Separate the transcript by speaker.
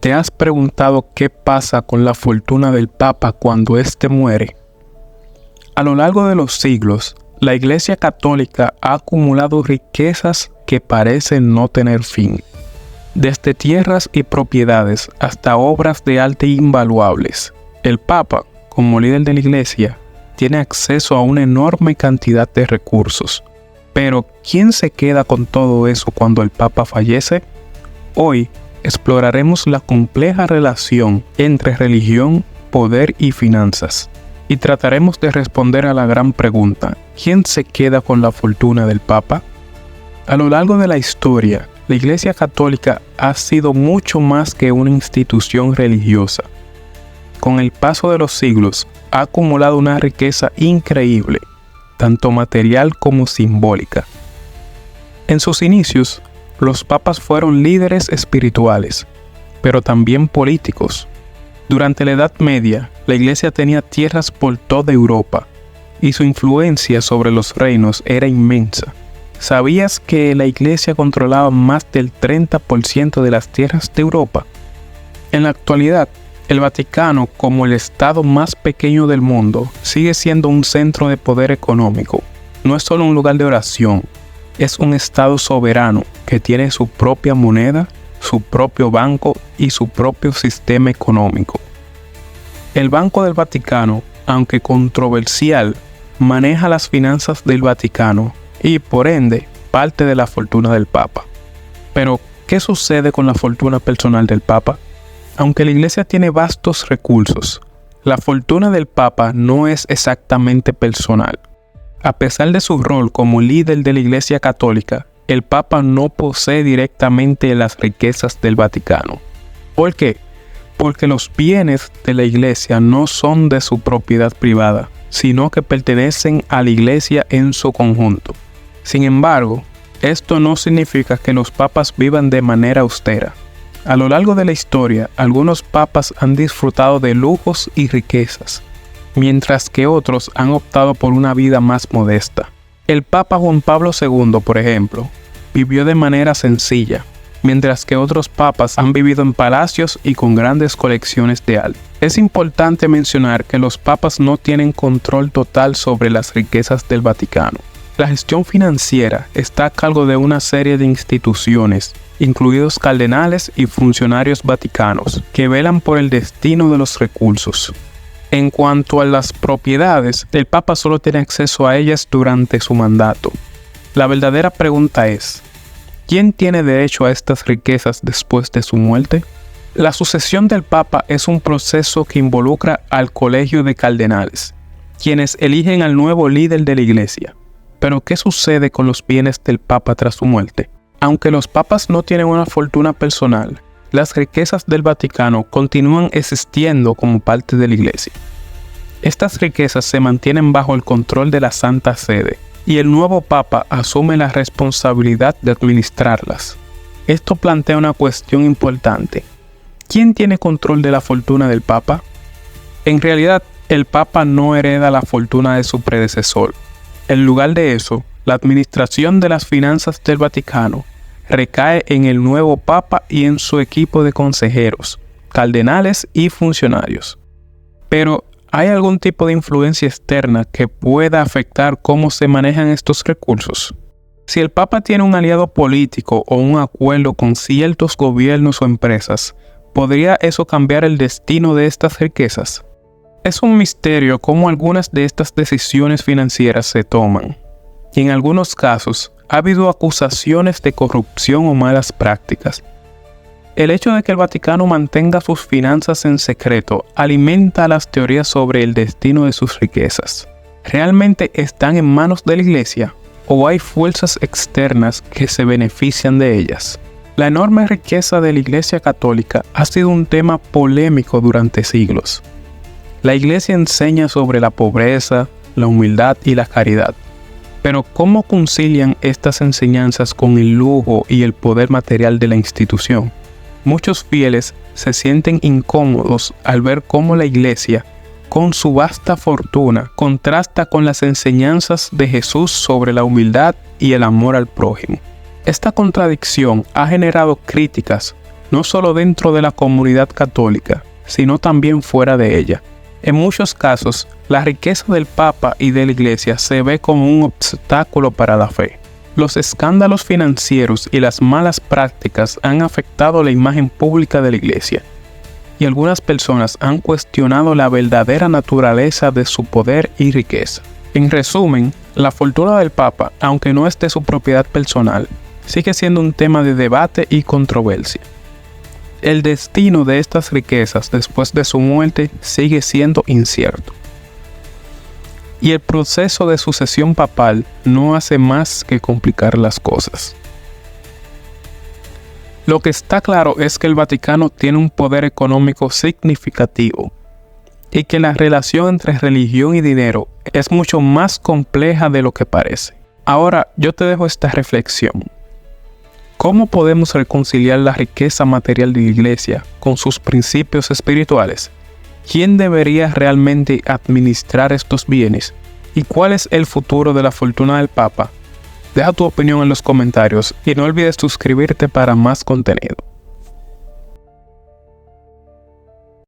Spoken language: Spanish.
Speaker 1: ¿Te has preguntado qué pasa con la fortuna del Papa cuando éste muere? A lo largo de los siglos, la Iglesia Católica ha acumulado riquezas que parecen no tener fin, desde tierras y propiedades hasta obras de arte invaluables. El Papa, como líder de la Iglesia, tiene acceso a una enorme cantidad de recursos. Pero, ¿quién se queda con todo eso cuando el Papa fallece? Hoy exploraremos la compleja relación entre religión, poder y finanzas, y trataremos de responder a la gran pregunta: ¿quién se queda con la fortuna del Papa? A lo largo de la historia, la Iglesia Católica ha sido mucho más que una institución religiosa. Con el paso de los siglos, ha acumulado una riqueza increíble, tanto material como simbólica. En sus inicios, los papas fueron líderes espirituales, pero también políticos. Durante la Edad Media, la Iglesia tenía tierras por toda Europa, y su influencia sobre los reinos era inmensa. ¿Sabías que la Iglesia controlaba más del 30% de las tierras de Europa? En la actualidad, el Vaticano, como el estado más pequeño del mundo, sigue siendo un centro de poder económico. No es solo un lugar de oración, es un estado soberano que tiene su propia moneda, su propio banco y su propio sistema económico. El Banco del Vaticano, aunque controversial, maneja las finanzas del Vaticano y, por ende, parte de la fortuna del Papa. Pero, ¿qué sucede con la fortuna personal del Papa? Aunque la Iglesia tiene vastos recursos, la fortuna del Papa no es exactamente personal. A pesar de su rol como líder de la Iglesia Católica, el Papa no posee directamente las riquezas del Vaticano. ¿Por qué? Porque los bienes de la Iglesia no son de su propiedad privada, sino que pertenecen a la Iglesia en su conjunto. Sin embargo, esto no significa que los papas vivan de manera austera. A lo largo de la historia, algunos papas han disfrutado de lujos y riquezas, mientras que otros han optado por una vida más modesta. El Papa Juan Pablo II, por ejemplo, vivió de manera sencilla, mientras que otros papas han vivido en palacios y con grandes colecciones de arte. Es importante mencionar que los papas no tienen control total sobre las riquezas del Vaticano. La gestión financiera está a cargo de una serie de instituciones, incluidos cardenales y funcionarios vaticanos, que velan por el destino de los recursos. En cuanto a las propiedades, el Papa solo tiene acceso a ellas durante su mandato. La verdadera pregunta es: ¿quién tiene derecho a estas riquezas después de su muerte? La sucesión del Papa es un proceso que involucra al colegio de cardenales, quienes eligen al nuevo líder de la Iglesia. Pero, ¿qué sucede con los bienes del Papa tras su muerte? Aunque los papas no tienen una fortuna personal, las riquezas del Vaticano continúan existiendo como parte de la Iglesia. Estas riquezas se mantienen bajo el control de la Santa Sede, y el nuevo Papa asume la responsabilidad de administrarlas. Esto plantea una cuestión importante: ¿quién tiene control de la fortuna del Papa? En realidad, el Papa no hereda la fortuna de su predecesor. En lugar de eso, la administración de las finanzas del Vaticano recae en el nuevo Papa y en su equipo de consejeros, cardenales y funcionarios. Pero, ¿hay algún tipo de influencia externa que pueda afectar cómo se manejan estos recursos? Si el Papa tiene un aliado político o un acuerdo con ciertos gobiernos o empresas, ¿podría eso cambiar el destino de estas riquezas? Es un misterio cómo algunas de estas decisiones financieras se toman. Y en algunos casos, ha habido acusaciones de corrupción o malas prácticas. El hecho de que el Vaticano mantenga sus finanzas en secreto alimenta las teorías sobre el destino de sus riquezas. ¿Realmente están en manos de la Iglesia o hay fuerzas externas que se benefician de ellas? La enorme riqueza de la Iglesia Católica ha sido un tema polémico durante siglos. La Iglesia enseña sobre la pobreza, la humildad y la caridad. Pero, ¿cómo concilian estas enseñanzas con el lujo y el poder material de la institución? Muchos fieles se sienten incómodos al ver cómo la Iglesia, con su vasta fortuna, contrasta con las enseñanzas de Jesús sobre la humildad y el amor al prójimo. Esta contradicción ha generado críticas, no solo dentro de la comunidad católica, sino también fuera de ella. En muchos casos, la riqueza del Papa y de la Iglesia se ve como un obstáculo para la fe. Los escándalos financieros y las malas prácticas han afectado la imagen pública de la Iglesia, y algunas personas han cuestionado la verdadera naturaleza de su poder y riqueza. En resumen, la fortuna del Papa, aunque no es de su propiedad personal, sigue siendo un tema de debate y controversia. El destino de estas riquezas después de su muerte sigue siendo incierto. Y el proceso de sucesión papal no hace más que complicar las cosas. Lo que está claro es que el Vaticano tiene un poder económico significativo y que la relación entre religión y dinero es mucho más compleja de lo que parece. Ahora, yo te dejo esta reflexión. ¿Cómo podemos reconciliar la riqueza material de la Iglesia con sus principios espirituales? ¿Quién debería realmente administrar estos bienes? ¿Y cuál es el futuro de la fortuna del Papa? Deja tu opinión en los comentarios y no olvides suscribirte para más contenido.